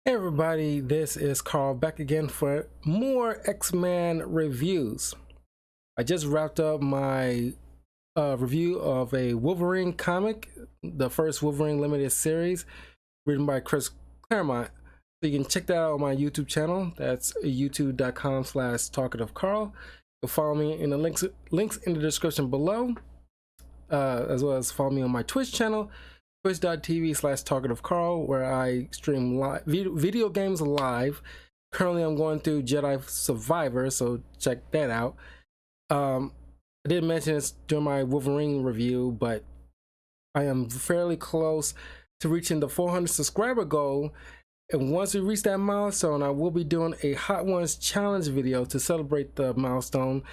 Hey everybody, this is Carl back again for more X-Men reviews. I just wrapped up my review of a Wolverine comic, the first Wolverine limited series, written by Chris Claremont. So you can check that out on my YouTube channel. That's youtube.com/talkativecarl. You can follow me in the links in the description below, as well as follow me on my Twitch channel, twitch.tv/talkativecarl, where I stream live video games live. Currently I'm going through Jedi Survivor, so check that out. I did mention this during my Wolverine review, but I am fairly close to reaching the 400 subscriber goal, and once we reach that milestone, I will be doing a Hot Ones challenge video to celebrate the milestone,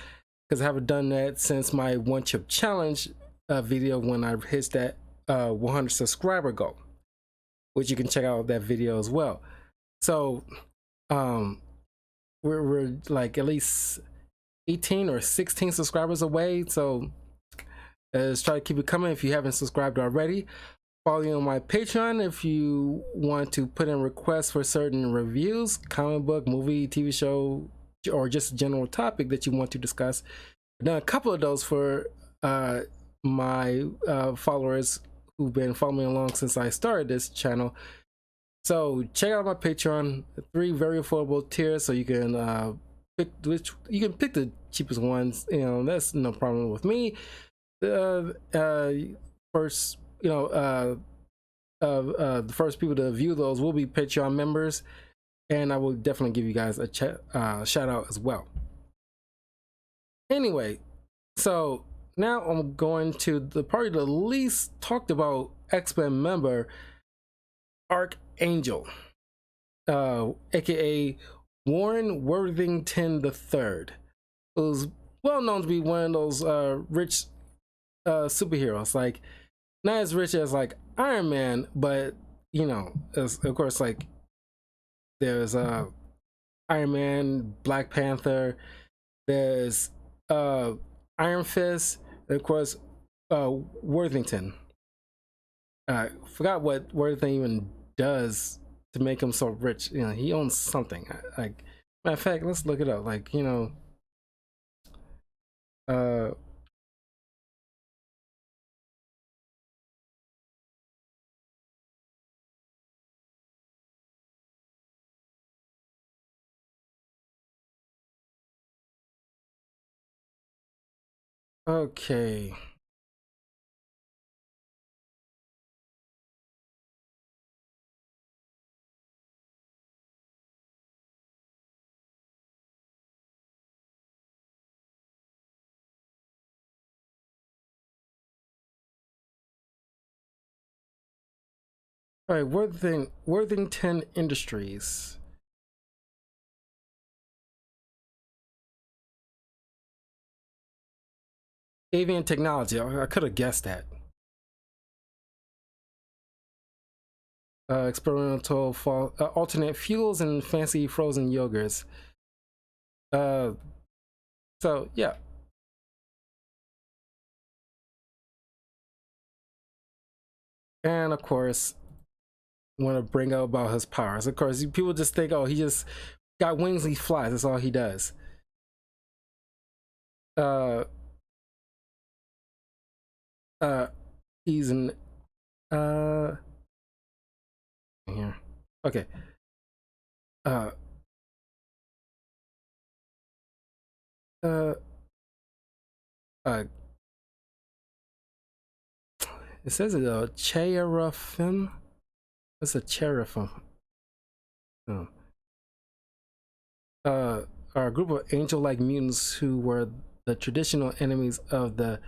because I haven't done that since my one chip challenge video when I hit that 100 subscriber goal, which you can check out that video as well. So we're like at least 18 or 16 subscribers away, so let's try to keep it coming. If you haven't subscribed already, follow me on my Patreon if you want to put in requests for certain reviews, comic book, movie, TV show, or just a general topic that you want to discuss. I've done a couple of those for my followers who've been following me along since I started this channel. So check out my Patreon, 3 very affordable tiers, so you can pick the cheapest ones. You know, that's no problem with me. First, the first people to view those will be Patreon members, and I will definitely give you guys a shout out as well. Anyway, so now I'm going to probably the least talked about X-Men member, Archangel, aka Warren Worthington III, who's well known to be one of those rich superheroes, like not as rich as like Iron Man, but you know, of course, like there's Iron Man, Black Panther, there's Iron Fist, and of course Worthington. I forgot what Worthington even does to make him so rich. You know, he owns something. Like, matter of fact, let's look it up. Like, you know, okay. All right, Worthington Industries. Avian technology. I could have guessed that. Experimental alternate fuels and fancy frozen yogurts. Uh, so yeah. And of course, want to bring up about his powers. Of course, people just think, oh, he just got wings, he flies. That's all he does. Uh, he's an here. Okay. Uh, uh, uh. It says it cherubim. What's a cherubim? Oh. Are a group of angel-like mutants who were the traditional enemies of the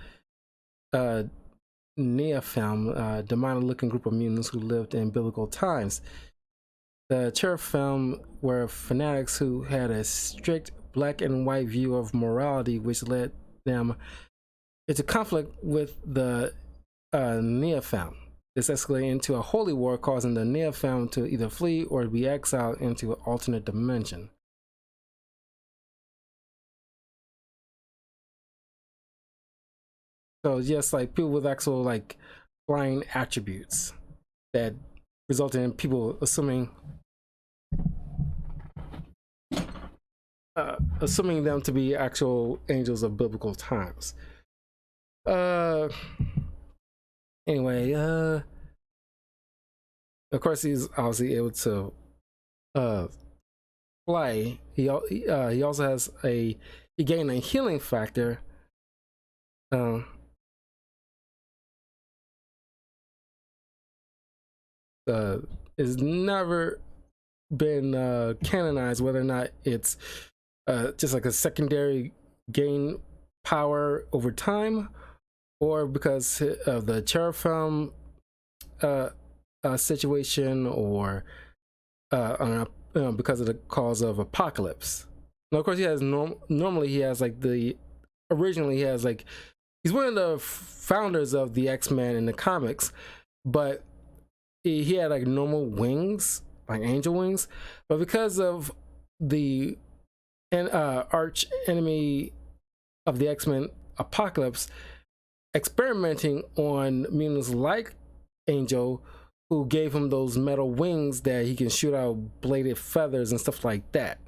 Neophym, demonic-looking group of mutants who lived in biblical times. The cherubim were fanatics who had a strict black and white view of morality, which led them into conflict with the Neophym. This escalated into a holy war, causing the Neophym to either flee or be exiled into an alternate dimension. So just like people with actual like flying attributes that resulted in people assuming assuming them to be actual angels of biblical times. Uh, anyway, of course, he's obviously able to uh, fly. He also has he gained a healing factor. Um, uh, is never been canonized whether or not it's just like a secondary gain power over time, or because of the cherubim situation, or because of the cause of apocalypse. Now, of course, he has normally he has like originally he has like he's one of the founders of the X-Men in the comics, but he had like normal wings, like angel wings, but because of the arch enemy of the X-Men, Apocalypse, experimenting on mutants like Angel, who gave him those metal wings that he can shoot out bladed feathers and stuff like that.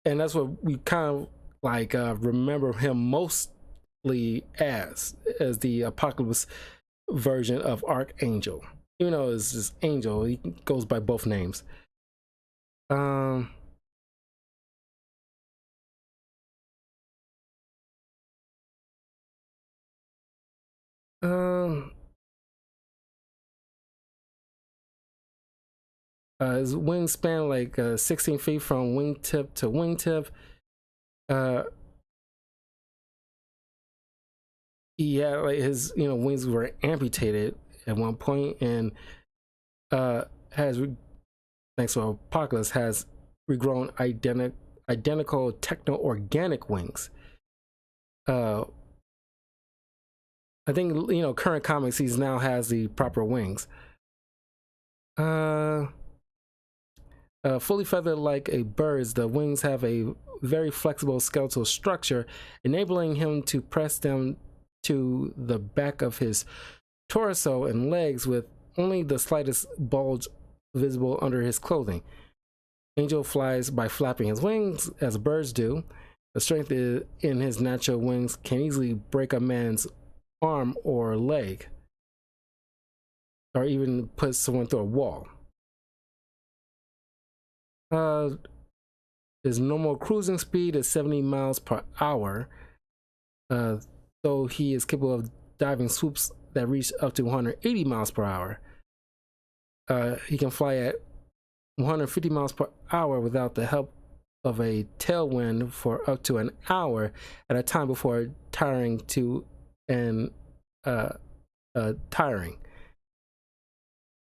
And that's what we kind of like remember him mostly as the Apocalypse version of Archangel. Even though it's just Angel, he goes by both names. Um, um, his wingspan like 16 feet from wingtip to wingtip. Uh, he had like his wings were amputated at one point, and has thanks to Apocalypse has regrown identical techno-organic wings. I think current comics he now has the proper wings. Fully feathered like a bird's, the wings have a very flexible skeletal structure, enabling him to press them to the back of his torso and legs with only the slightest bulge visible under his clothing. Angel flies by flapping his wings as birds do. The strength in his natural wings can easily break a man's arm or leg, or even put someone through a wall. His normal cruising speed is 70 miles per hour, though he is capable of diving swoops that reach up to 180 miles per hour. He can fly at 150 miles per hour without the help of a tailwind for up to an hour at a time before tiring and tiring.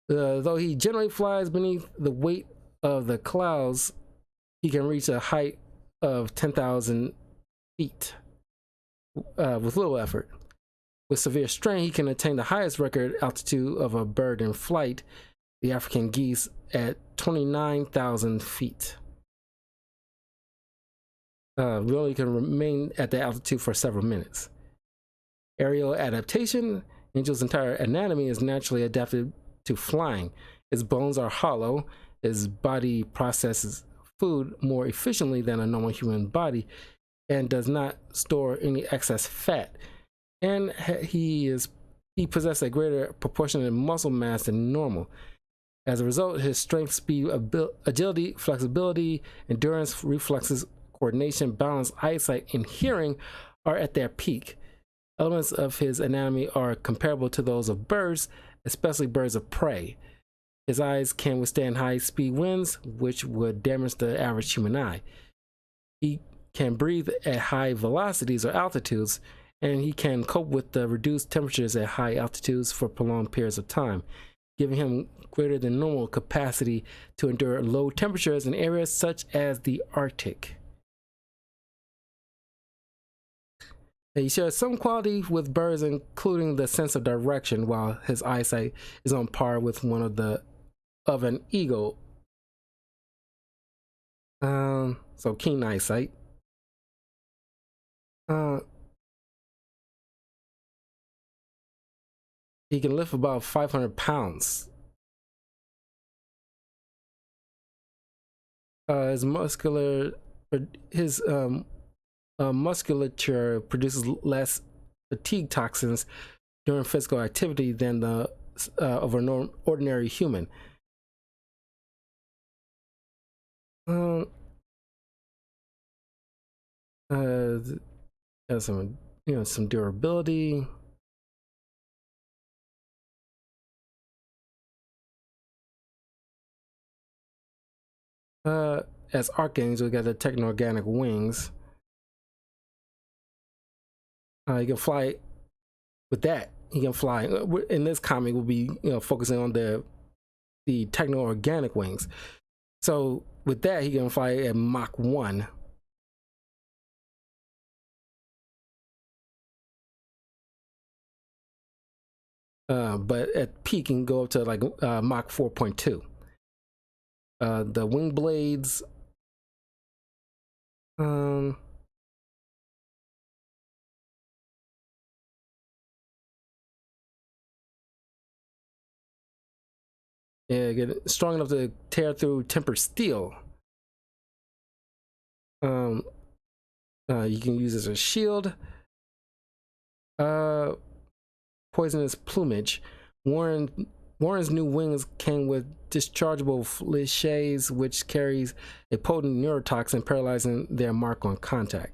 Though he generally flies beneath the weight of the clouds, he can reach a height of 10,000 feet with little effort. With severe strain, he can attain the highest record altitude of a bird in flight, the African geese, at 29,000 feet. Really can remain at that altitude for several minutes. Aerial adaptation. Angel's entire anatomy is naturally adapted to flying. His bones are hollow. His body processes food more efficiently than a normal human body and does not store any excess fat. And he possesses a greater proportion of muscle mass than normal. As a result, his strength, speed, agility, flexibility, endurance, reflexes, coordination, balance, eyesight, and hearing are at their peak. Elements of his anatomy are comparable to those of birds, especially birds of prey. His eyes can withstand high-speed winds, which would damage the average human eye. He can breathe at high velocities or altitudes, and he can cope with the reduced temperatures at high altitudes for prolonged periods of time, giving him greater than normal capacity to endure low temperatures in areas such as the Arctic. He shares some quality with birds, including the sense of direction, while his eyesight is on par with of an eagle. So keen eyesight. He can lift about 500 pounds. His his musculature produces less fatigue toxins during physical activity than the of an ordinary human. Uh, has some, some durability. As Archangel, we got the techno-organic wings. You can fly with that. He can fly. In this comic, we'll be focusing on the techno-organic wings. So with that, he can fly at Mach 1. But at peak, he can go up to like Mach 4.2. The wing blades. Yeah, get strong enough to tear through tempered steel. You can use as a shield. Poisonous plumage. Warren's new wings came with dischargeable fleches, which carries a potent neurotoxin, paralyzing their mark on contact.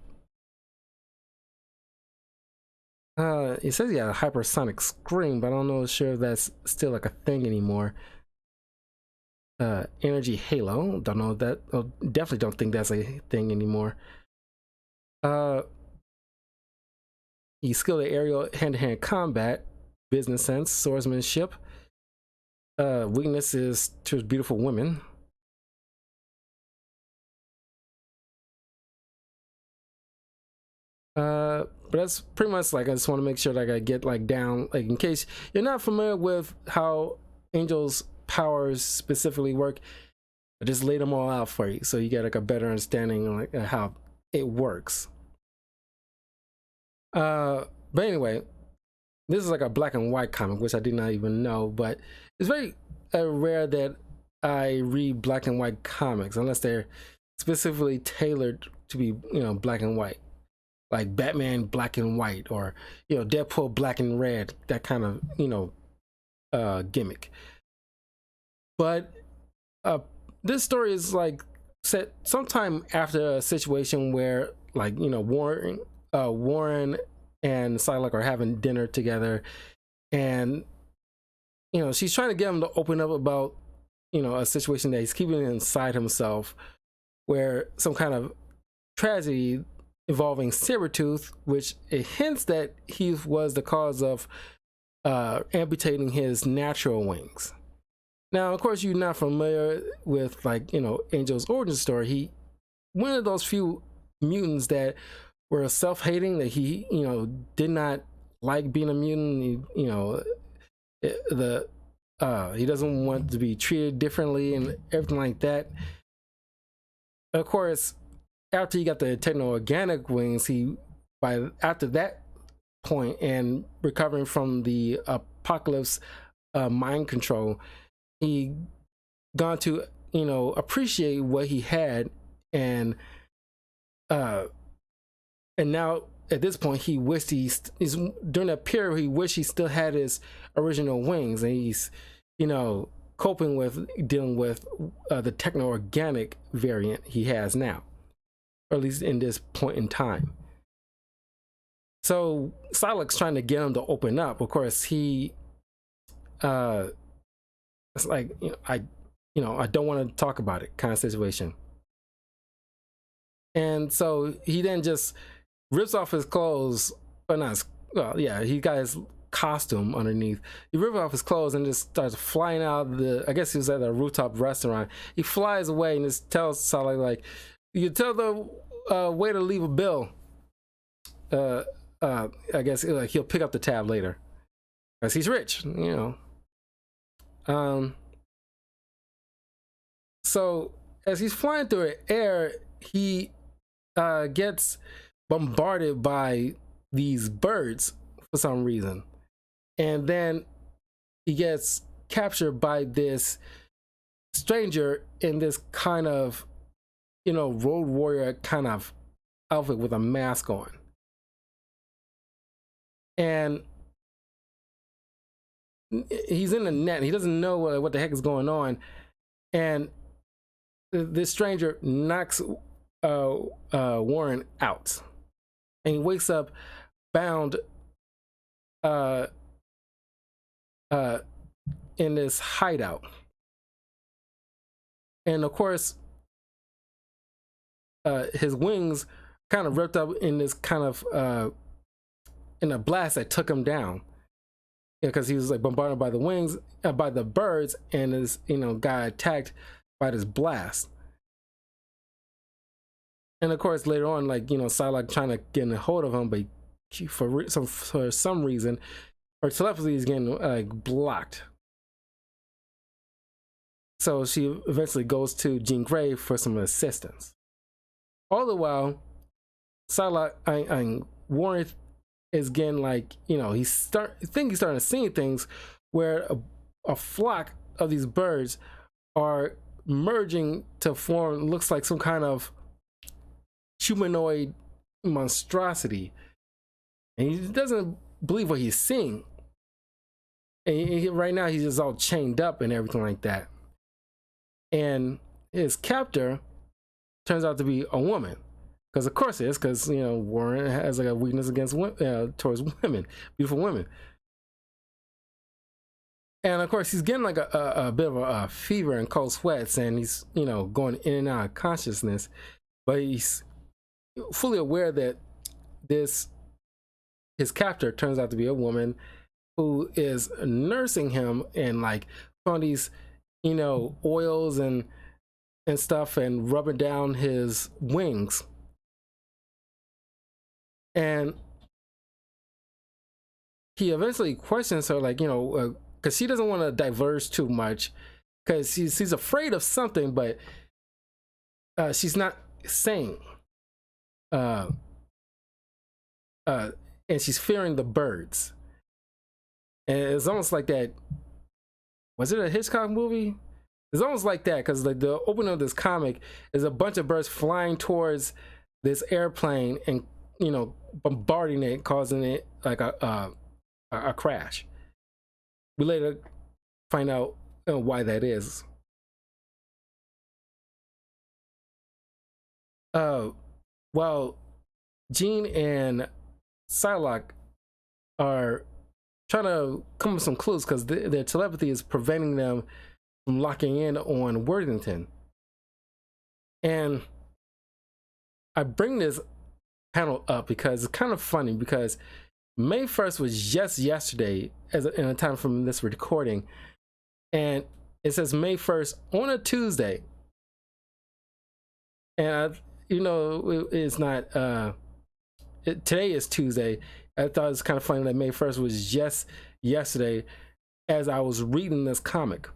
It says he had a hypersonic scream, but I don't know sure if that's still like a thing anymore. Energy halo, don't know that. Definitely don't think that's a thing anymore. He's skilled at aerial hand-to-hand combat, business sense, swordsmanship. Weakness is to beautiful women. But that's pretty much like, I just want to make sure that I get like down, like in case you're not familiar with how Angel's powers specifically work, I just laid them all out for you, so you get like a better understanding of like how it works. But anyway, this is like a black and white comic, which I did not even know, but it's very rare that I read black and white comics unless they're specifically tailored to be, black and white, like Batman black and white, or Deadpool black and red, that kind of gimmick. But this story is like set sometime after a situation where, like, Warren and Psylocke are having dinner together, and she's trying to get him to open up about a situation that he's keeping inside himself, where some kind of tragedy involving Sabretooth, which it hints that he was the cause of amputating his natural wings. Now, of course, you're not familiar with, like, Angel's origin story. He, one of those few mutants that were self-hating, that he, did not like being a mutant. He doesn't want to be treated differently and everything like that. Of course, after he got the techno-organic wings, after that point and recovering from the apocalypse mind control, he gone to appreciate what he had, and now at this point he wished he's during that period he wished he still had his original wings, and he's coping with dealing with the techno-organic variant he has now, or at least in this point in time. So Psylocke's trying to get him to open up. Of course, he it's like, I don't want to talk about it kind of situation. And so he then just rips off his clothes, or not, he got his costume underneath. He rips off his clothes and just starts flying out I guess he was at a rooftop restaurant. He flies away and just tells Psylocke, like, you tell the waiter to leave a bill. I guess like he'll pick up the tab later, because he's rich, So as he's flying through the air, he gets bombarded by these birds for some reason, and then he gets captured by this stranger in this kind of road warrior kind of outfit with a mask on. And he's in the net. He doesn't know what the heck is going on. And this stranger knocks Warren out. And he wakes up bound in this hideout. And of course, his wings kind of ripped up in this kind of in a blast that took him down, because he was like bombarded by the wings, by the birds, and is got attacked by this blast. And of course, later on, like Psylocke trying to get a hold of him, but for some reason, her telepathy is getting like blocked. So she eventually goes to Jean Grey for some assistance. All the while, Psylocke, Warren is getting like, he's starting to see things where a flock of these birds are merging to form, looks like some kind of humanoid monstrosity. And he doesn't believe what he's seeing. And right now he's just all chained up and everything like that. And his captor turns out to be a woman, because of course it is, because Warren has like a weakness against towards women, beautiful women. And of course he's getting like a bit of a fever and cold sweats, and he's going in and out of consciousness, but he's fully aware that his captor turns out to be a woman who is nursing him and like on these oils and stuff, and rubbing down his wings. And he eventually questions her, like, because she doesn't want to diverge too much, because she's afraid of something, but she's not saying. And she's fearing the birds. And it's almost like that. Was it a Hitchcock movie? It's almost like that, because like the opening of this comic is a bunch of birds flying towards this airplane and bombarding it, causing it like a crash. We later find out why that is. While Jean and Psylocke are trying to come up with some clues, because their telepathy is preventing them from locking in on Worthington. And I bring this panel up because it's kind of funny, because May 1st was just yesterday in a time from this recording, and it says May 1st on a Tuesday. And it's not today is Tuesday. I thought it was kind of funny that May 1st was just yesterday as I was reading this comic.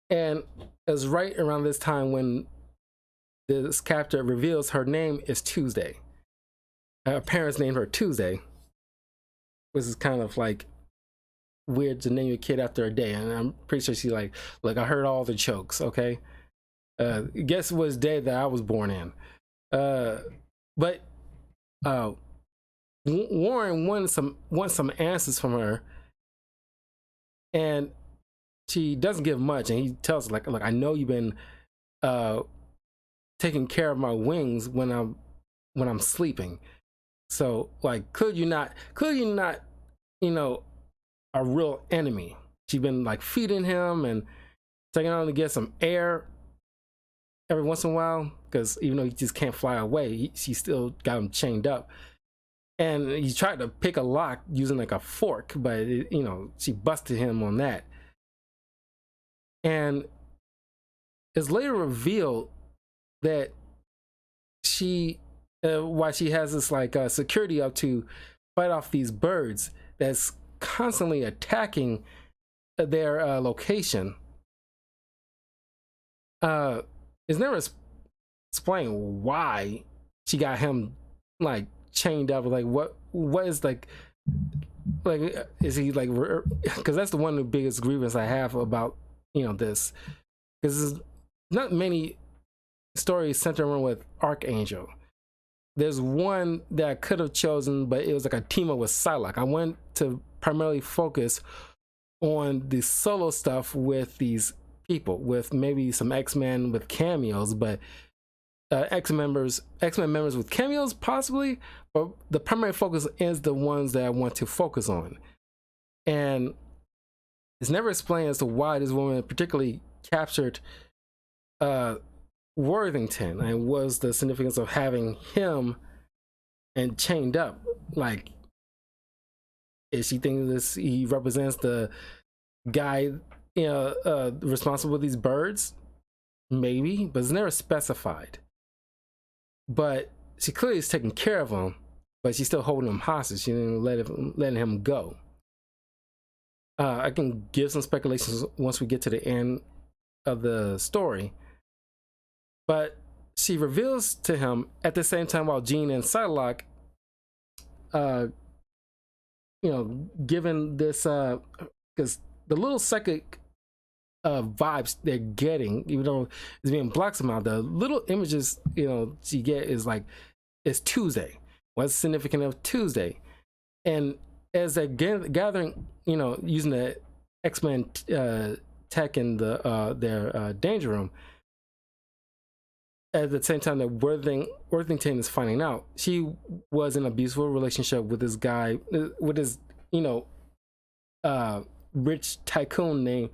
And it's right around this time when this captor reveals her name is Tuesday. Her parents named her Tuesday, which is kind of like weird to name your kid after a day. And I'm pretty sure she's like, I heard all the jokes, okay? Guess what day that I was born in. But Warren wants some answers from her, and she doesn't give much. And he tells her, like, I know you've been taking care of my wings when I'm sleeping. So like, could you not, a real enemy? She's been like feeding him and taking on to get some air every once in a while, because even though he just can't fly away, she still got him chained up. And he tried to pick a lock using like a fork, but she busted him on that. And it's later revealed that she, why she has this like security up to fight off these birds that's constantly attacking their location. It's never explained why she got him like chained up. Like what is like is he like, because that's the one of the biggest grievance I have about this, because there's not many story centered around with Archangel. There's one that I could have chosen, but it was like a team up with Psylocke. I went to primarily focus on the solo stuff with these people, with maybe some X-Men with cameos, but X-Men members with cameos possibly, but the primary focus is the ones that I want to focus on. And it's never explained as to why this woman particularly captured Worthington, and was the significance of having him and chained up. Like, is she thinking this he represents the guy, responsible with these birds? Maybe, but it's never specified. But she clearly is taking care of him, but she's still holding him hostage. She didn't letting him go. I can give some speculations once we get to the end of the story. But she reveals to him at the same time, while Jean and Psylocke, given this, because the little psychic vibes they're getting, even though it's being blocked somehow, the little images she get is like, it's Tuesday. What's significant of Tuesday? And as they're gathering, using the X-Men tech in their danger room, at the same time that Worthington is finding out, she was in an abusive relationship with this guy, with this rich tycoon named,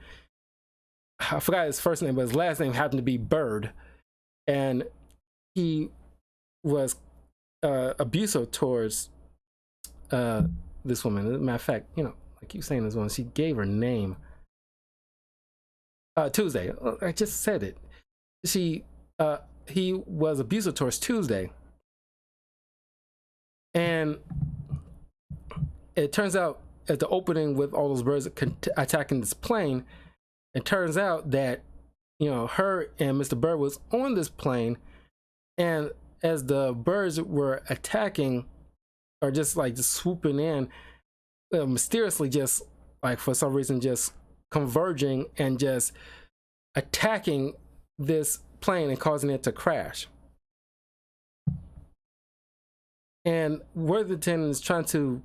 I forgot his first name, but his last name happened to be Bird, and he was abusive towards this woman. As a matter of fact, I keep saying this one, she gave her name. Tuesday. I just said it. He was abusive towards Tuesday, and it turns out at the opening with all those birds attacking this plane, it turns out that her and Mr. Bird was on this plane, and as the birds were attacking, or just swooping in, mysteriously, just like for some reason just converging and just attacking this plane and causing it to crash. And Worthington is trying to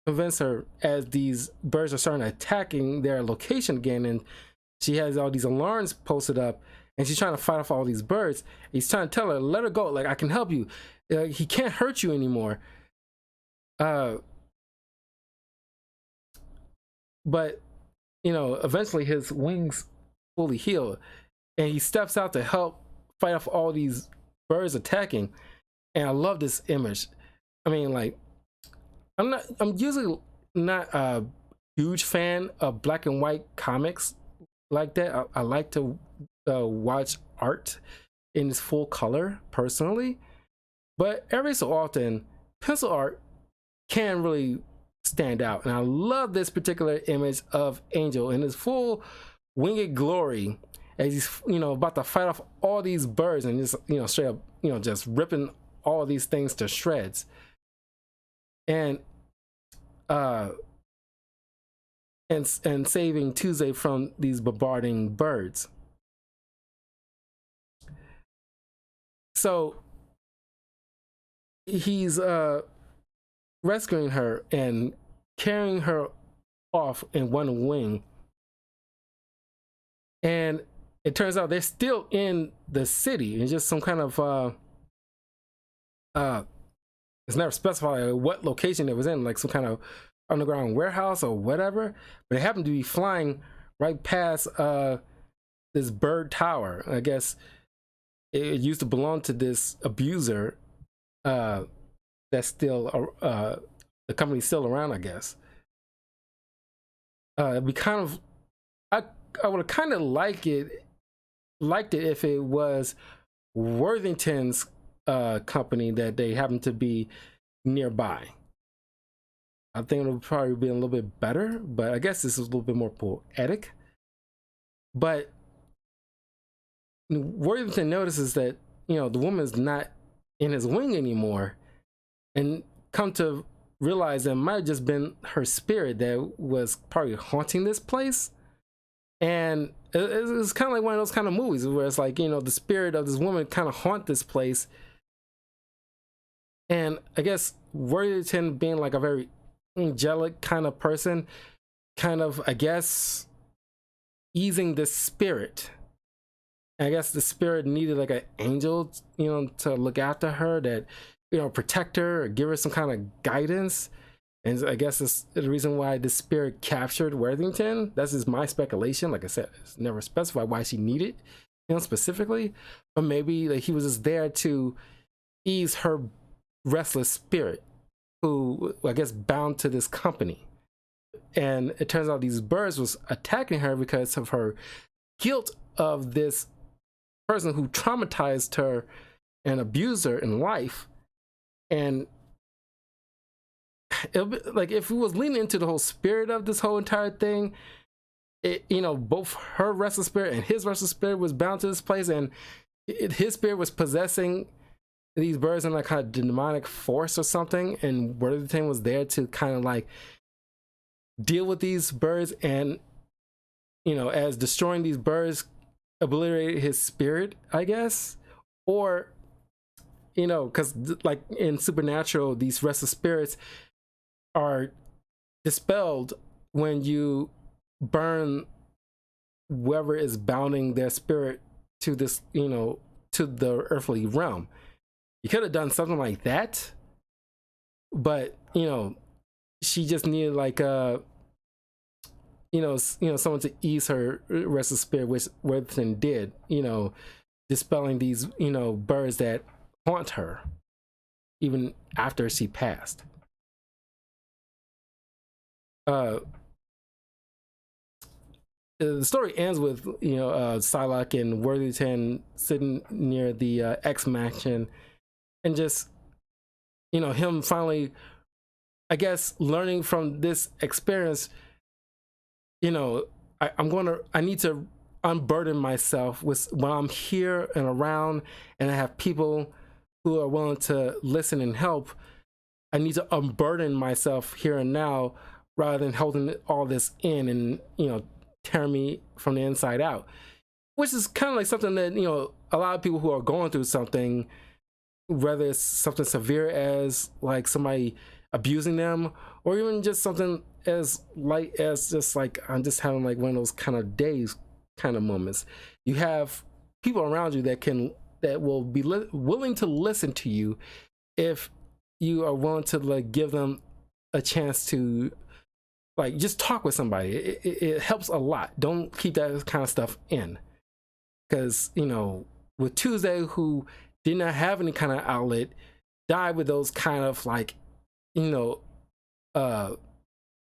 convince her, as these birds are starting attacking their location again, and she has all these alarms posted up, and she's trying to fight off all these birds. He's trying to tell her, let her go, like, I can help you, he can't hurt you anymore. But eventually his wings fully heal, and he steps out to help fight off all these birds attacking. And I love this image. I mean, like, I'm usually not a huge fan of black and white comics like that. I like to watch art in its full color personally, but every so often pencil art can really stand out. And I love this particular image of Angel in his full winged glory, as he's about to fight off all these birds and just straight up just ripping all these things to shreds, and saving Tuesday from these bombarding birds. So he's rescuing her and carrying her off in one wing, and it turns out they're still in the city. It's just some kind of it's never specified what location it was in, like some kind of underground warehouse or whatever, but it happened to be flying right past this bird tower. I guess it used to belong to this abuser that's still the company's still around, I guess. It'd be kind of, I would have kind of liked it if it was Worthington's company that they happen to be nearby. I think it would probably be a little bit better, but I guess this is a little bit more poetic. But Worthington notices that the woman's not in his wing anymore, and come to realize that it might have just been her spirit that was probably haunting this place. And it's kind of like one of those kind of movies where it's like, you know, the spirit of this woman kind of haunt this place. And I guess Worthington, being like a very angelic kind of person, kind of, I guess, easing this spirit. And I guess the spirit needed like an angel, you know, to look after her, that, you know, protect her or give her some kind of guidance. And I guess that's the reason why the spirit captured Worthington. That's just my speculation. Like I said, it's never specified why she needed, you know, specifically. But maybe like he was just there to ease her restless spirit, who I guess bound to this company. And it turns out these birds was attacking her because of her guilt of this person who traumatized her and abused her in life. And it'll be, like, if we was leaning into the whole spirit of this whole entire thing, it, you know, both her restless spirit and his restless spirit was bound to this place, and his spirit was possessing these birds in like kind of demonic force or something, and Worthington was there to kind of like deal with these birds, and, you know, as destroying these birds obliterated his spirit, I guess. Or, you know, because like in Supernatural, these restless spirits are dispelled when you burn whoever is bounding their spirit to this, you know, to the earthly realm. You could have done something like that, but, you know, she just needed like you know, someone to ease her restless spirit, which Worthington did, you know, dispelling these, you know, birds that haunt her even after she passed. The story ends with, you know, Psylocke and Worthington sitting near the X Mansion, and just, you know, him finally, I guess, learning from this experience, you know, I need to unburden myself with when I'm here and around, and I have people who are willing to listen and help. I need to unburden myself here and now, rather than holding all this in and, you know, tear me from the inside out. Which is kind of like something that, you know, a lot of people who are going through something, whether it's something severe as like somebody abusing them, or even just something as light as just like, I'm just having like one of those kind of days kind of moments. You have people around you that will be willing to listen to you if you are willing to like give them a chance to like just talk with somebody. It helps a lot. Don't keep that kind of stuff in, because, you know, with Tuesday, who did not have any kind of outlet, died with those kind of like, you know,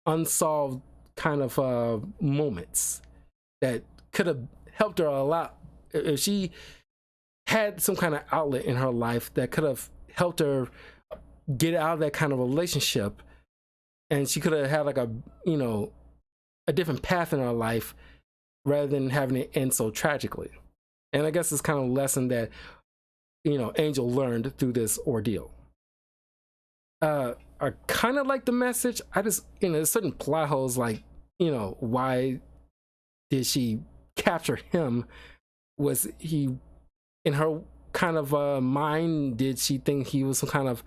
unsolved kind of moments that could have helped her a lot if she had some kind of outlet in her life that could have helped her get out of that kind of relationship, and she could have had like a, you know, a different path in her life rather than having it end so tragically. And I guess it's kind of a lesson that, you know, Angel learned through this ordeal. I kind of like the message. I just, you know, there's certain plot holes, like, you know, why did she capture him? Was he, in her kind of mind, did she think he was some kind of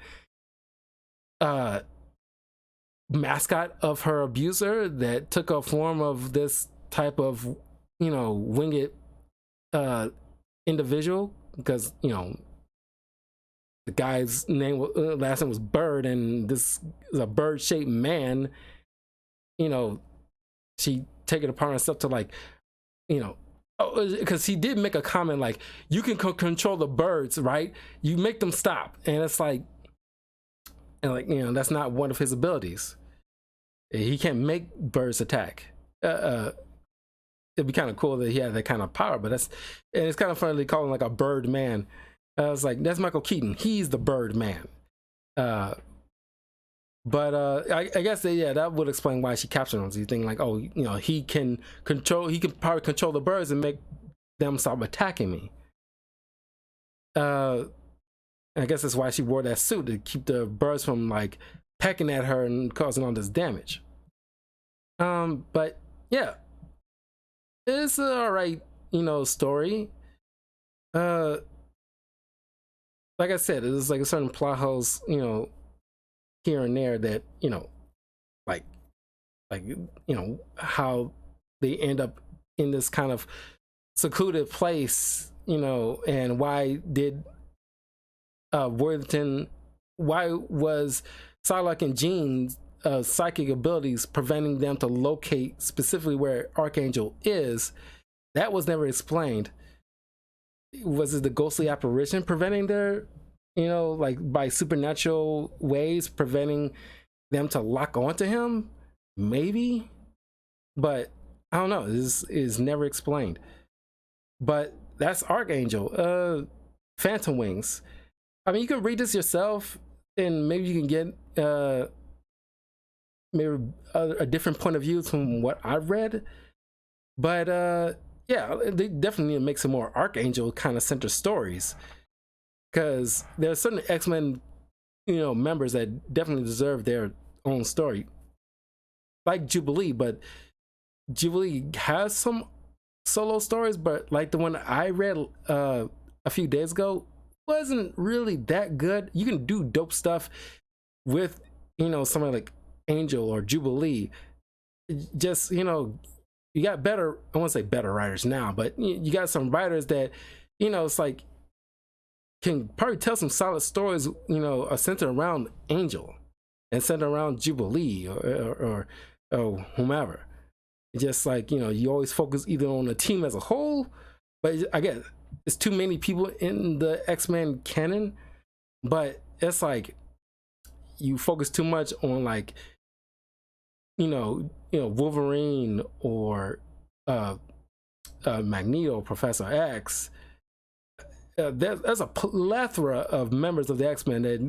mascot of her abuser that took a form of this type of, you know, winged individual? Because, you know, the guy's name, last name was Bird, and this is a bird-shaped man. You know, she take it upon herself to, like, you know, because he did make a comment like, you can control the birds, right? You make them stop. And it's like, and like, you know, that's not one of his abilities. He can't make birds attack. It'd be kind of cool that he had that kind of power, but and it's kind of funny to call him like a bird man. I was like, that's Michael Keaton. He's the bird man. I guess that would explain why she captured him. So you think like, oh, you know, he can probably control the birds and make them stop attacking me. I guess that's why she wore that suit, to keep the birds from like pecking at her and causing all this damage. But yeah, it's an alright, story. Uh, like I said, it's like a certain plot holes, here and there that like how they end up in this kind of secluded place, and why did Worthington, why was Psylocke and Jean's psychic abilities preventing them to locate specifically where Archangel is? That was never explained. Was it the ghostly apparition preventing their, like by supernatural ways preventing them to lock onto him? Maybe, but I don't know. This is never explained. But that's Archangel. Phantom Wings. I mean, you can read this yourself, and maybe you can get maybe a different point of view from what I've read. But yeah, they definitely need to make some more Archangel kind of center stories, because there are certain X-Men, members that definitely deserve their own story, like Jubilee. But Jubilee has some solo stories, but like the one I read a few days ago wasn't really that good. You can do dope stuff with somebody like Angel or Jubilee. Just you got better, I won't say better writers now, but you got some writers that it's like can probably tell some solid stories, are centered around Angel and centered around Jubilee or whomever. Just like you always focus either on the team as a whole, but I guess it's too many people in the X-Men canon. But it's like you focus too much on like Wolverine or Magneto, Professor X. There's a plethora of members of the X-Men that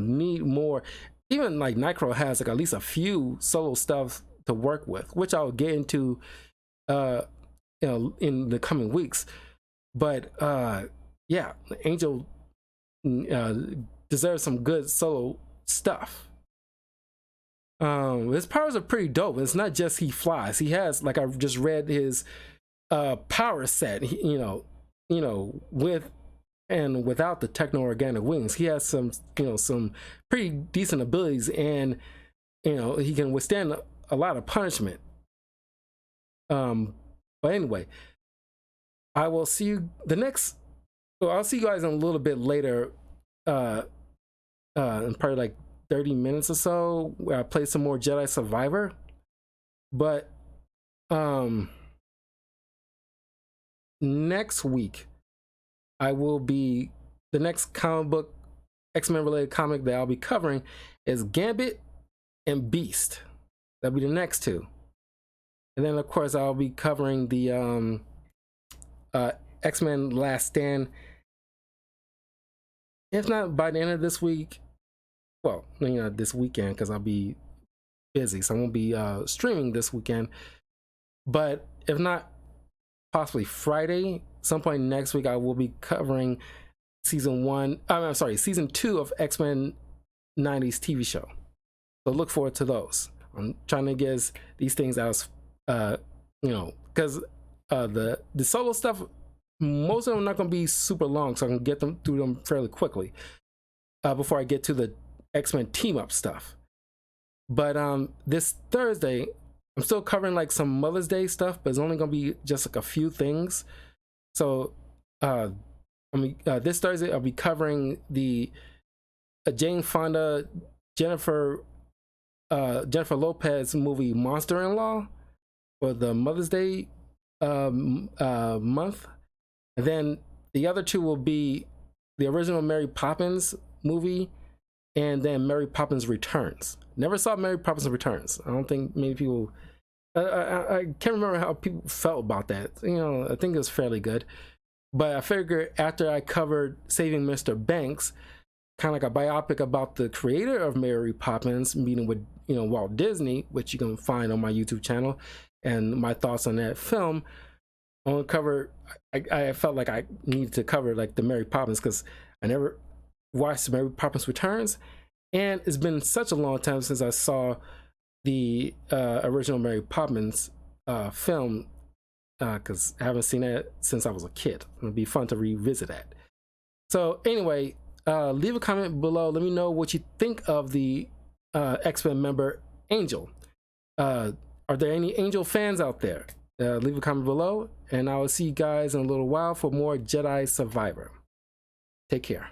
need more. Even like Nitro has like at least a few solo stuff to work with, which I'll get into in the coming weeks. But yeah, Angel deserves some good solo stuff. His powers are pretty dope. It's not just he flies. He has, like, I've just read his power set, with and without the techno organic wings. He has some some pretty decent abilities, and he can withstand a lot of punishment. But anyway, I will see you I'll see you guys in a little bit later, in probably like 30 minutes or so, where I play some more Jedi Survivor. But next week the next comic book, X-Men related comic that I'll be covering is Gambit and Beast. That'll be the next two. And then of course I'll be covering the X-Men Last Stand. If not by the end of this week, well, this weekend, because I'll be busy, so I won't be streaming this weekend. But if not, possibly Friday, some point next week, I will be covering season 2 of X-Men 90s TV show. So look forward to those. I'm trying to get these things out, because the solo stuff, most of them are not going to be super long, so I can get them through them fairly quickly before I get to the X-Men team up stuff. But this Thursday, I'm still covering like some Mother's Day stuff, but it's only going to be just like a few things. So this Thursday I'll be covering the Jane Fonda, Jennifer Lopez movie Monster-in-Law for the Mother's Day month. And then the other two will be the original Mary Poppins movie, and then Mary Poppins Returns. Never saw Mary Poppins Returns. I don't think many people. I can't remember how people felt about that. I think it was fairly good. But I figured after I covered Saving Mr. Banks, kind of like a biopic about the creator of Mary Poppins meeting with Walt Disney, which you can find on my YouTube channel, and my thoughts on that film. I want to cover. I felt like I needed to cover like the Mary Poppins, because I never watched Mary Poppins Returns, and it's been such a long time since I saw the original Mary Poppins film because I haven't seen that since I was a kid. It'd be fun to revisit that. So anyway, leave a comment below. Let me know what you think of the X-Men member Angel. Are there any Angel fans out there? Leave a comment below, and I will see you guys in a little while for more Jedi Survivor. Take care.